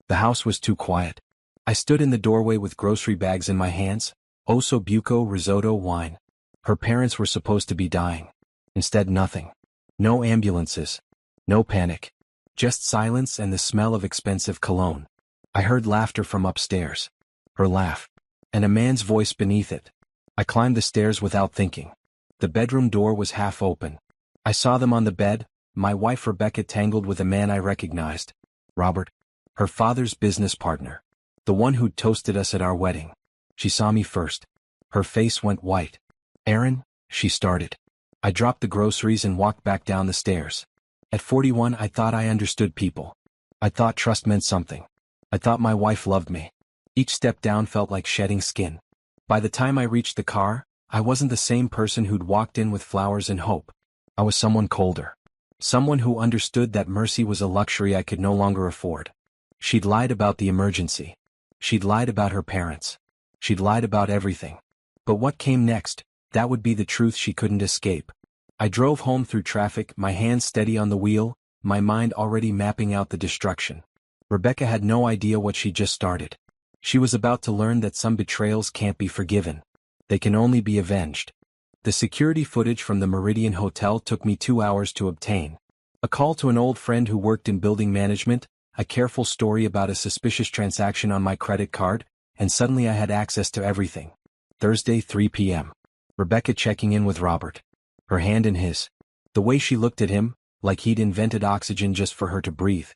The house was too quiet. I stood in the doorway with grocery bags in my hands, osso buco risotto wine. Her parents were supposed to be dying. Instead, nothing. No ambulances. No panic. Just silence and the smell of expensive cologne. I heard laughter from upstairs. Her laugh. And a man's voice beneath it. I climbed the stairs without thinking. The bedroom door was half open. I saw them on the bed, my wife Rebecca tangled with a man I recognized. Robert. Her father's business partner. The one who'd toasted us at our wedding. She saw me first. Her face went white. "Aaron," she started. I dropped the groceries and walked back down the stairs. At 41 I thought I understood people. I thought trust meant something. I thought my wife loved me. Each step down felt like shedding skin. By the time I reached the car, I wasn't the same person who'd walked in with flowers and hope. I was someone colder. Someone who understood that mercy was a luxury I could no longer afford. She'd lied about the emergency. She'd lied about her parents. She'd lied about everything. But what came next, that would be the truth she couldn't escape. I drove home through traffic, my hands steady on the wheel, my mind already mapping out the destruction. Rebecca had no idea what she just started. She was about to learn that some betrayals can't be forgiven. They can only be avenged. The security footage from the Meridian Hotel took me 2 hours to obtain. A call to an old friend who worked in building management, a careful story about a suspicious transaction on my credit card, and suddenly I had access to everything. Thursday, 3 p.m. Rebecca checking in with Robert. Her hand in his. The way she looked at him, like he'd invented oxygen just for her to breathe.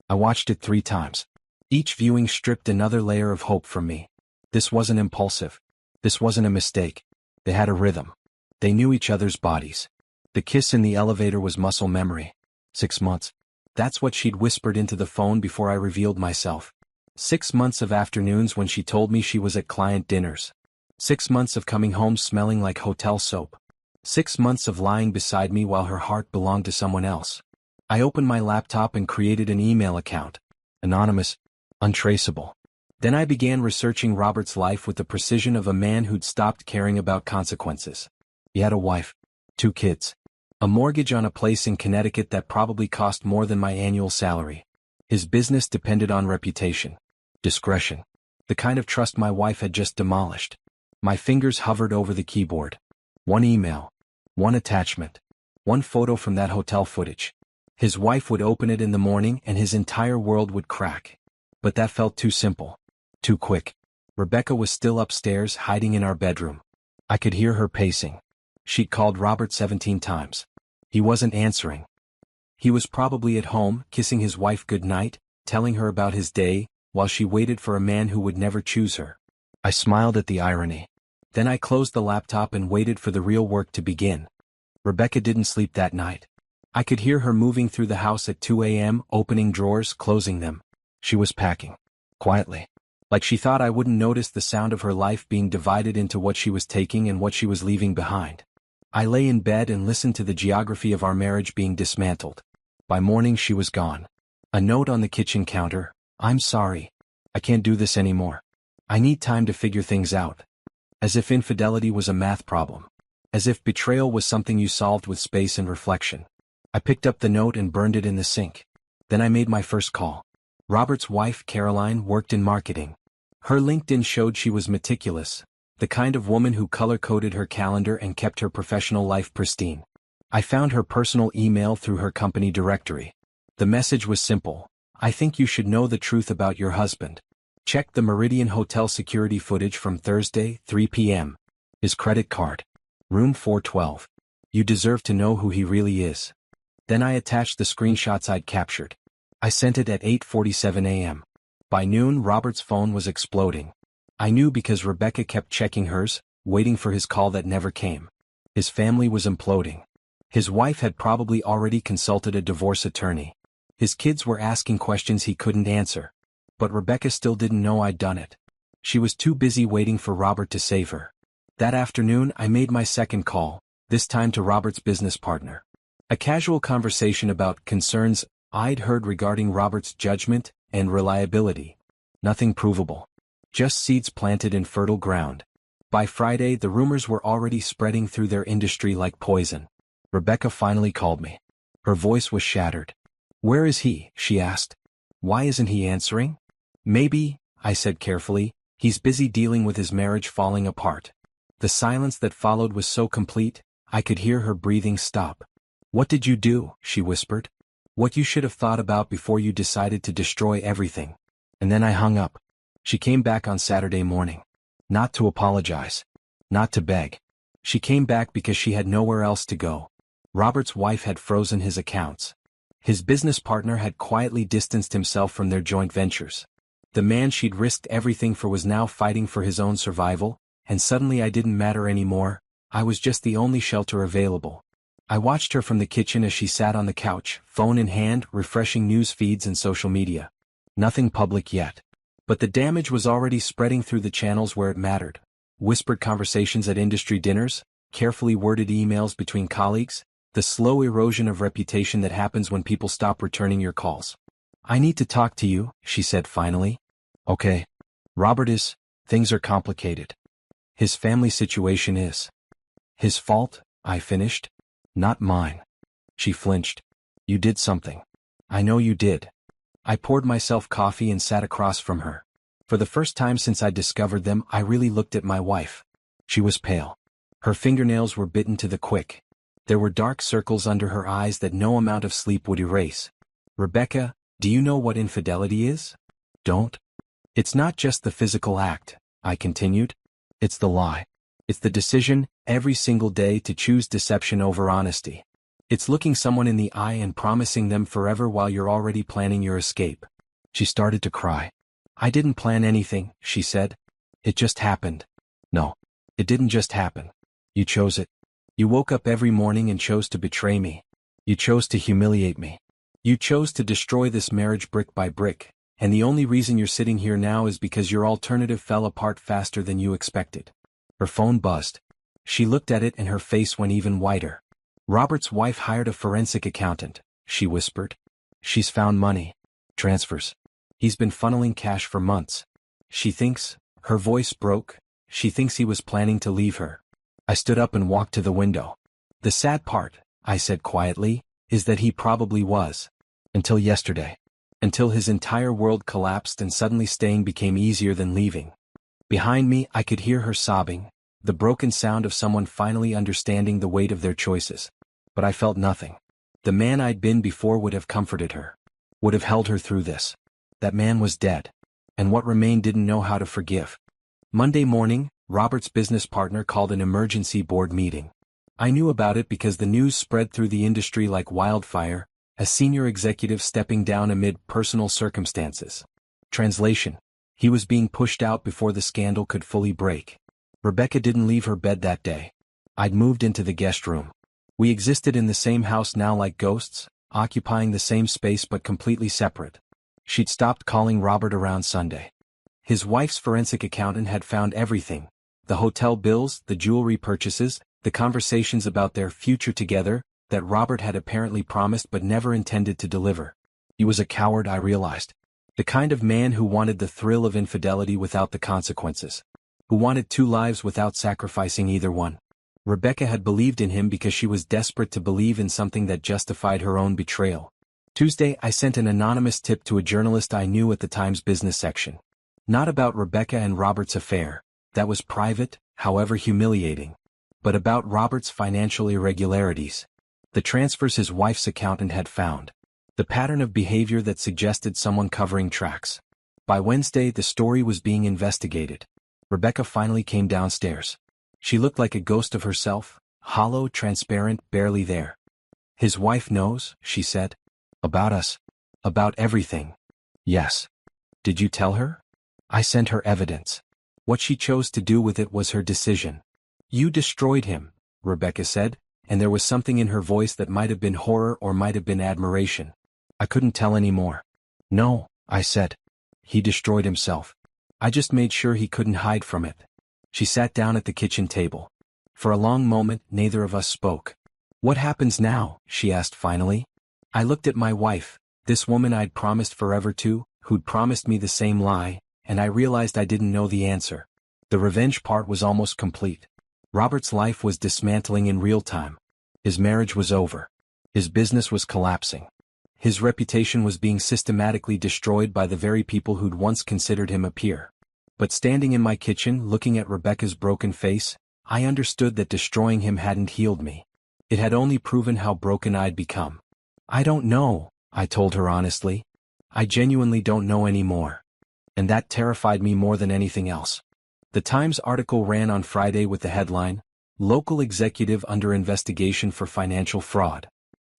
I watched it 3 times. Each viewing stripped another layer of hope from me. This wasn't impulsive. This wasn't a mistake. They had a rhythm. They knew each other's bodies. The kiss in the elevator was muscle memory. 6 months. That's what she'd whispered into the phone before I revealed myself. 6 months of afternoons when she told me she was at client dinners. 6 months of coming home smelling like hotel soap. 6 months of lying beside me while her heart belonged to someone else. I opened my laptop and created an email account. Anonymous. Untraceable. Then I began researching Robert's life with the precision of a man who'd stopped caring about consequences. He had a wife. 2 kids. A mortgage on a place in Connecticut that probably cost more than my annual salary. His business depended on reputation. Discretion. The kind of trust my wife had just demolished. My fingers hovered over the keyboard. 1 email. 1 attachment. 1 photo from that hotel footage. His wife would open it in the morning and his entire world would crack. But that felt too simple. Too quick. Rebecca was still upstairs, hiding in our bedroom. I could hear her pacing. She'd called Robert 17 times. He wasn't answering. He was probably at home, kissing his wife goodnight, telling her about his day, while she waited for a man who would never choose her. I smiled at the irony. Then I closed the laptop and waited for the real work to begin. Rebecca didn't sleep that night. I could hear her moving through the house at 2 a.m., opening drawers, closing them. She was packing. Quietly. Like she thought I wouldn't notice the sound of her life being divided into what she was taking and what she was leaving behind. I lay in bed and listened to the geography of our marriage being dismantled. By morning she was gone. A note on the kitchen counter. "I'm sorry. I can't do this anymore. I need time to figure things out." As if infidelity was a math problem. As if betrayal was something you solved with space and reflection. I picked up the note and burned it in the sink. Then I made my first call. Robert's wife, Caroline, worked in marketing. Her LinkedIn showed she was meticulous, the kind of woman who color-coded her calendar and kept her professional life pristine. I found her personal email through her company directory. The message was simple. "I think you should know the truth about your husband. Check the Meridian Hotel security footage from Thursday, 3 p.m. His credit card. Room 412. You deserve to know who he really is." Then I attached the screenshots I'd captured. I sent it at 8:47 a.m. By noon, Robert's phone was exploding. I knew because Rebecca kept checking hers, waiting for his call that never came. His family was imploding. His wife had probably already consulted a divorce attorney. His kids were asking questions he couldn't answer. But Rebecca still didn't know I'd done it. She was too busy waiting for Robert to save her. That afternoon, I made my second call, this time to Robert's business partner. A casual conversation about concerns I'd heard regarding Robert's judgment and reliability. Nothing provable. Just seeds planted in fertile ground. By Friday, the rumors were already spreading through their industry like poison. Rebecca finally called me. Her voice was shattered. "Where is he?" she asked. "Why isn't he answering?" Maybe, I said carefully, he's busy dealing with his marriage falling apart. The silence that followed was so complete, I could hear her breathing stop. What did you do? She whispered. What you should have thought about before you decided to destroy everything. And then I hung up. She came back on Saturday morning. Not to apologize. Not to beg. She came back because she had nowhere else to go. Robert's wife had frozen his accounts. His business partner had quietly distanced himself from their joint ventures. The man she'd risked everything for was now fighting for his own survival, and suddenly I didn't matter anymore. I was just the only shelter available. I watched her from the kitchen as she sat on the couch, phone in hand, refreshing news feeds and social media. Nothing public yet. But the damage was already spreading through the channels where it mattered. Whispered conversations at industry dinners, carefully worded emails between colleagues, the slow erosion of reputation that happens when people stop returning your calls. I need to talk to you, she said finally. Okay. Things are complicated. His family situation is his fault, I finished. Not mine. She flinched. You did something. I know you did. I poured myself coffee and sat across from her. For the first time since I discovered them, I really looked at my wife. She was pale. Her fingernails were bitten to the quick. There were dark circles under her eyes that no amount of sleep would erase. Rebecca, do you know what infidelity is? Don't. It's not just the physical act, I continued. It's the lie. It's the decision, every single day, to choose deception over honesty. It's looking someone in the eye and promising them forever while you're already planning your escape. She started to cry. I didn't plan anything, she said. It just happened. No. It didn't just happen. You chose it. You woke up every morning and chose to betray me. You chose to humiliate me. You chose to destroy this marriage brick by brick, and the only reason you're sitting here now is because your alternative fell apart faster than you expected. Her phone buzzed. She looked at it and her face went even whiter. Robert's wife hired a forensic accountant, she whispered. She's found money. Transfers. He's been funneling cash for months. She thinks, her voice broke, she thinks he was planning to leave her. I stood up and walked to the window. The sad part, I said quietly, is that he probably was. Until yesterday. Until his entire world collapsed and suddenly staying became easier than leaving. Behind me, I could hear her sobbing, the broken sound of someone finally understanding the weight of their choices. But I felt nothing. The man I'd been before would have comforted her. Would have held her through this. That man was dead. And what remained didn't know how to forgive. Monday morning, Robert's business partner called an emergency board meeting. I knew about it because the news spread through the industry like wildfire, a senior executive stepping down amid personal circumstances. Translation. He was being pushed out before the scandal could fully break. Rebecca didn't leave her bed that day. I'd moved into the guest room. We existed in the same house now like ghosts, occupying the same space but completely separate. She'd stopped calling Robert around Sunday. His wife's forensic accountant had found everything. The hotel bills, the jewelry purchases, the conversations about their future together, that Robert had apparently promised but never intended to deliver. He was a coward, I realized. The kind of man who wanted the thrill of infidelity without the consequences. Who wanted two lives without sacrificing either one. Rebecca had believed in him because she was desperate to believe in something that justified her own betrayal. Tuesday, I sent an anonymous tip to a journalist I knew at the Times business section. Not about Rebecca and Robert's affair. That was private, however humiliating. But about Robert's financial irregularities. The transfers his wife's accountant had found. The pattern of behavior that suggested someone covering tracks. By Wednesday, the story was being investigated. Rebecca finally came downstairs. She looked like a ghost of herself, hollow, transparent, barely there. His wife knows, she said. About us. About everything. Yes. Did you tell her? I sent her evidence. What she chose to do with it was her decision. You destroyed him, Rebecca said, and there was something in her voice that might have been horror or might have been admiration. I couldn't tell any more. No, I said. He destroyed himself. I just made sure he couldn't hide from it. She sat down at the kitchen table. For a long moment, neither of us spoke. What happens now? She asked finally. I looked at my wife, this woman I'd promised forever to, who'd promised me the same lie, and I realized I didn't know the answer. The revenge part was almost complete. Robert's life was dismantling in real time. His marriage was over. His business was collapsing. His reputation was being systematically destroyed by the very people who'd once considered him a peer. But standing in my kitchen looking at Rebecca's broken face, I understood that destroying him hadn't healed me. It had only proven how broken I'd become. I don't know, I told her honestly. I genuinely don't know anymore. And that terrified me more than anything else. The Times article ran on Friday with the headline, "Local Executive Under Investigation for Financial Fraud."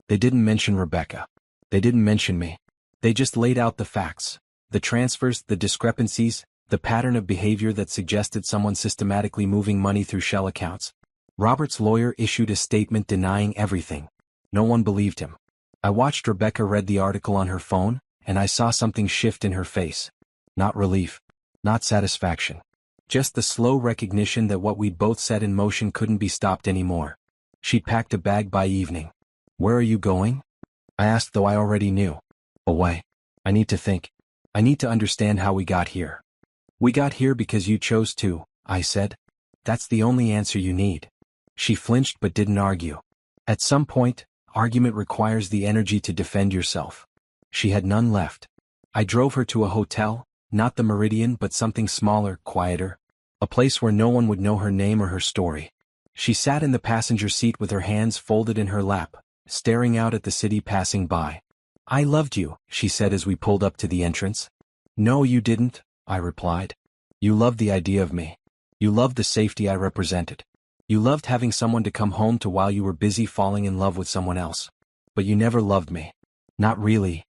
They didn't mention Rebecca. They didn't mention me. They just laid out the facts, the transfers, the discrepancies, the pattern of behavior that suggested someone systematically moving money through shell accounts. Robert's lawyer issued a statement denying everything. No one believed him. I watched Rebecca read the article on her phone, and I saw something shift in her face. Not relief. Not satisfaction. Just the slow recognition that what we'd both set in motion couldn't be stopped anymore. She'd packed a bag by evening. "Where are you going?" I asked, though I already knew. "Away. I need to think. I need to understand how we got here." "We got here because you chose to," I said. "That's the only answer you need." She flinched but didn't argue. At some point, argument requires the energy to defend yourself. She had none left. I drove her to a hotel, not the Meridian but something smaller, quieter. A place where no one would know her name or her story. She sat in the passenger seat with her hands folded in her lap, staring out at the city passing by. "I loved you," she said as we pulled up to the entrance. "No, you didn't," I replied. "You loved the idea of me. You loved the safety I represented. You loved having someone to come home to while you were busy falling in love with someone else. But you never loved me. Not really."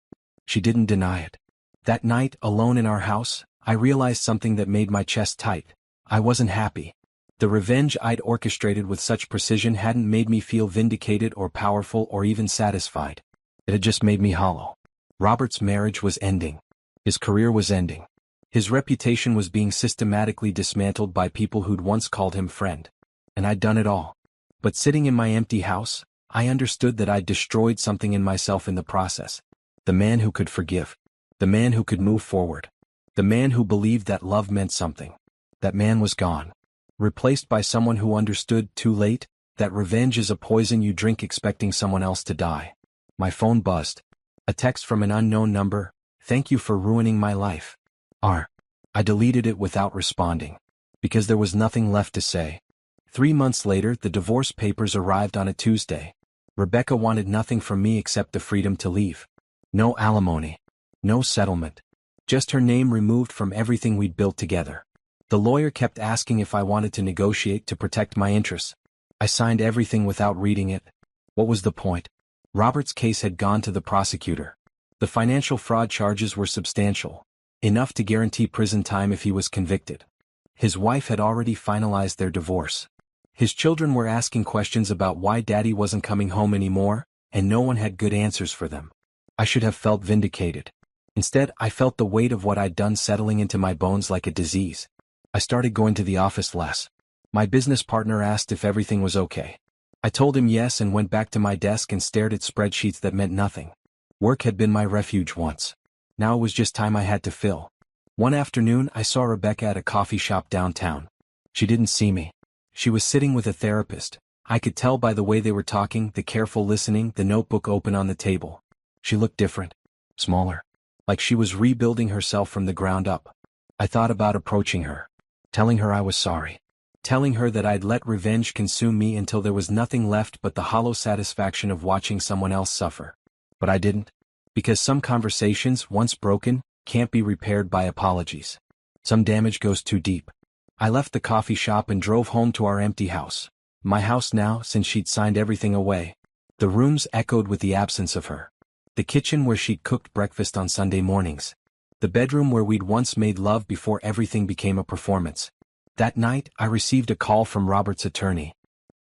She didn't deny it. That night, alone in our house, I realized something that made my chest tight. I wasn't happy. The revenge I'd orchestrated with such precision hadn't made me feel vindicated or powerful or even satisfied. It had just made me hollow. Robert's marriage was ending. His career was ending. His reputation was being systematically dismantled by people who'd once called him friend. And I'd done it all. But sitting in my empty house, I understood that I'd destroyed something in myself in the process. The man who could forgive. The man who could move forward. The man who believed that love meant something. That man was gone. Replaced by someone who understood, too late, that revenge is a poison you drink expecting someone else to die. My phone buzzed. A text from an unknown number, "Thank you for ruining my life. R." I deleted it without responding. Because there was nothing left to say. 3 months later, the divorce papers arrived on a Tuesday. Rebecca wanted nothing from me except the freedom to leave. No alimony. No settlement. Just her name removed from everything we'd built together. The lawyer kept asking if I wanted to negotiate to protect my interests. I signed everything without reading it. What was the point? Robert's case had gone to the prosecutor. The financial fraud charges were substantial. Enough to guarantee prison time if he was convicted. His wife had already finalized their divorce. His children were asking questions about why Daddy wasn't coming home anymore, and no one had good answers for them. I should have felt vindicated. Instead, I felt the weight of what I'd done settling into my bones like a disease. I started going to the office less. My business partner asked if everything was okay. I told him yes and went back to my desk and stared at spreadsheets that meant nothing. Work had been my refuge once. Now it was just time I had to fill. One afternoon, I saw Rebecca at a coffee shop downtown. She didn't see me. She was sitting with a therapist. I could tell by the way they were talking, the careful listening, the notebook open on the table. She looked different. Smaller. Like she was rebuilding herself from the ground up. I thought about approaching her. Telling her I was sorry. Telling her that I'd let revenge consume me until there was nothing left but the hollow satisfaction of watching someone else suffer. But I didn't. Because some conversations, once broken, can't be repaired by apologies. Some damage goes too deep. I left the coffee shop and drove home to our empty house. My house now, since she'd signed everything away. The rooms echoed with the absence of her. The kitchen where she'd cooked breakfast on Sunday mornings. The bedroom where we'd once made love before everything became a performance. That night, I received a call from Robert's attorney.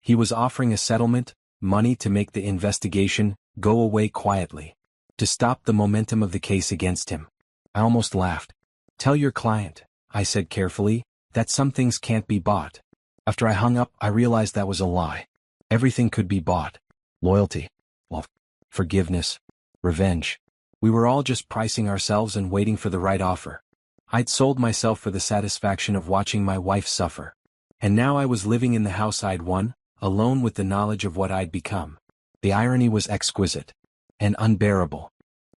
He was offering a settlement, money to make the investigation go away quietly. To stop the momentum of the case against him. I almost laughed. "Tell your client," I said carefully, "that some things can't be bought." After I hung up, I realized that was a lie. Everything could be bought. Loyalty. Love. Forgiveness. Revenge. We were all just pricing ourselves and waiting for the right offer. I'd sold myself for the satisfaction of watching my wife suffer. And now I was living in the house I'd won, alone with the knowledge of what I'd become. The irony was exquisite. And unbearable.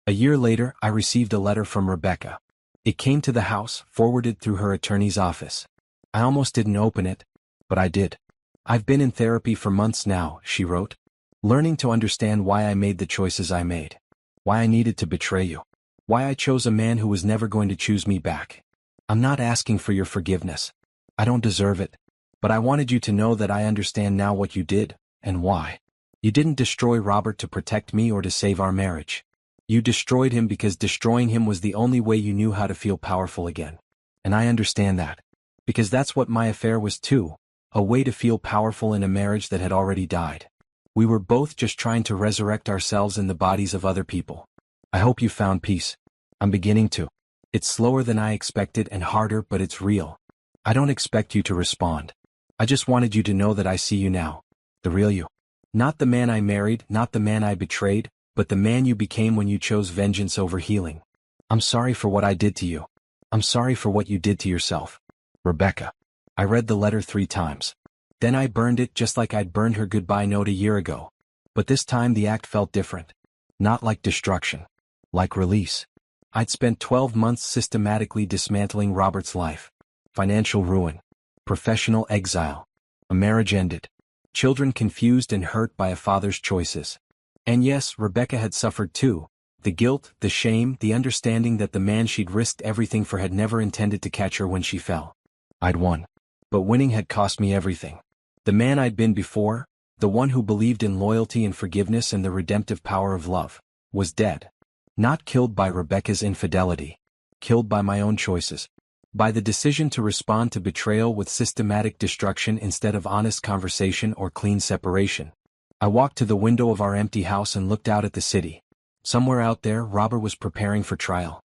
A year later, I received a letter from Rebecca. It came to the house, forwarded through her attorney's office. I almost didn't open it, but I did. "I've been in therapy for months now," she wrote. "Learning to understand why I made the choices I made. Why I needed to betray you. Why I chose a man who was never going to choose me back. I'm not asking for your forgiveness. I don't deserve it. But I wanted you to know that I understand now what you did, and why. You didn't destroy Robert to protect me or to save our marriage. You destroyed him because destroying him was the only way you knew how to feel powerful again. And I understand that. Because that's what my affair was too, a way to feel powerful in a marriage that had already died. We were both just trying to resurrect ourselves in the bodies of other people. I hope you found peace. I'm beginning to. It's slower than I expected and harder, but it's real. I don't expect you to respond. I just wanted you to know that I see you now. The real you. Not the man I married, not the man I betrayed, but the man you became when you chose vengeance over healing. I'm sorry for what I did to you. I'm sorry for what you did to yourself. Rebecca." I read the letter 3 times. Then I burned it just like I'd burned her goodbye note a year ago. But this time the act felt different. Not like destruction. Like release. I'd spent 12 months systematically dismantling Robert's life. Financial ruin. Professional exile. A marriage ended. Children confused and hurt by a father's choices. And yes, Rebecca had suffered too. The guilt, the shame, the understanding that the man she'd risked everything for had never intended to catch her when she fell. I'd won. But winning had cost me everything. The man I'd been before, the one who believed in loyalty and forgiveness and the redemptive power of love, was dead. Not killed by Rebecca's infidelity. Killed by my own choices. By the decision to respond to betrayal with systematic destruction instead of honest conversation or clean separation. I walked to the window of our empty house and looked out at the city. Somewhere out there, Robert was preparing for trial.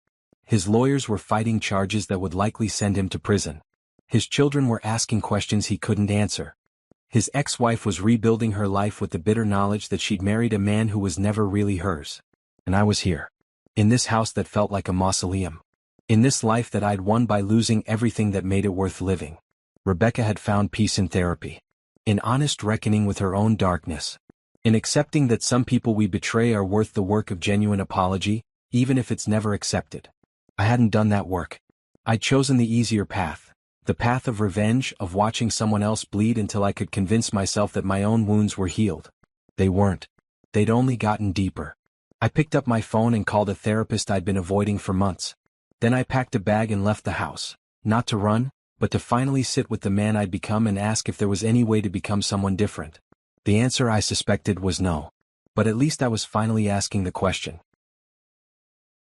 His lawyers were fighting charges that would likely send him to prison. His children were asking questions he couldn't answer. His ex-wife was rebuilding her life with the bitter knowledge that she'd married a man who was never really hers. And I was here. In this house that felt like a mausoleum. In this life that I'd won by losing everything that made it worth living. Rebecca had found peace in therapy. In honest reckoning with her own darkness. In accepting that some people we betray are worth the work of genuine apology, even if it's never accepted. I hadn't done that work. I'd chosen the easier path. The path of revenge, of watching someone else bleed until I could convince myself that my own wounds were healed. They weren't. They'd only gotten deeper. I picked up my phone and called a therapist I'd been avoiding for months. Then I packed a bag and left the house. Not to run, but to finally sit with the man I'd become and ask if there was any way to become someone different. The answer I suspected was no. But at least I was finally asking the question.